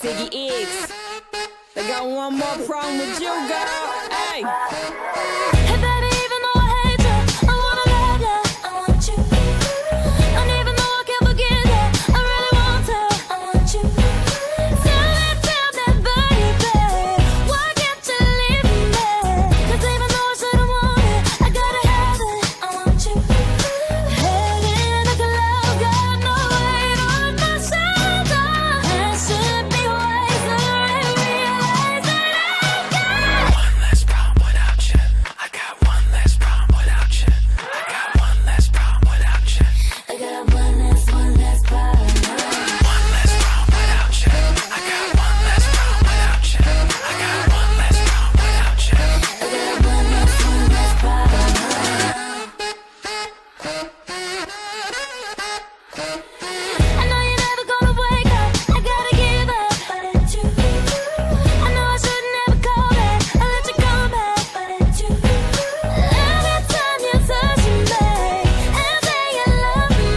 Ziggy X. They got one more problem with you, girl. Hey. Hey baby, even though I hate you, I wanna love you, I want you. And even though I can't forget you, I really want to, I want you. Tell me, baby, why can't you leave me? 'Cause even though I shouldn't want it, I gotta have it, I want you. Head in a glove, got no weight on my shoulder. I should be wiser and realize that I've got one less problem without you. I got one less problem without you. I got one less problem without you. I got one less problem. One less problem without you. I got one less problem without you. I got one less problem without you. I got one less problem. I know you're never gonna wake up, I gotta give up, but it's you. I know I shouldn't ever call back, I let you come back, but it's you. Every time you touch me and say you love me,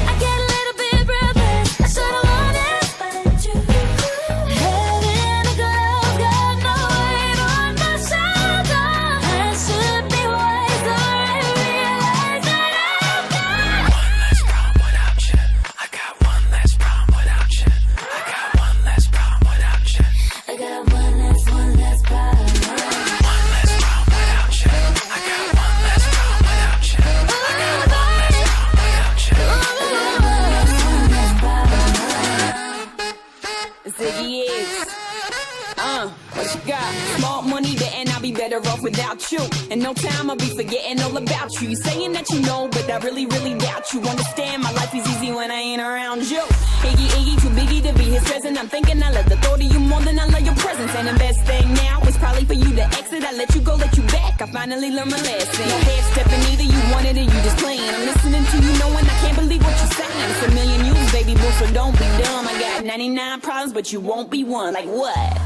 I get a little bit breathless, I should've known it, but it's you. Head in a glove, got no weight on my shoulder. I should be wiser and realize that I've got One less problem without you. I got one less problem without you. I got one less problem without you. I got one less problem. One less problem without you. I got one less problem without you. I got one less problem without you. Ziggy X. What you got? Small money, and I'll be better off without you. In no time, I'll be forgetting all about you. You saying that you know, but I really, really doubt you. Understand, my life is easy when I ain't around you. Iggy, too biggie to be his present. I'm thinking I love the thought of you more than I love your presence. And the best thing now is probably for you to exit. I let you go, let you back. I finally learned my lesson. No head stepping, either you want it or you just playing. I'm listening to you knowing I can't believe what you're saying. It's a million you, baby boo, so don't be dumb. I got 99 problems, but you won't be one. Like what?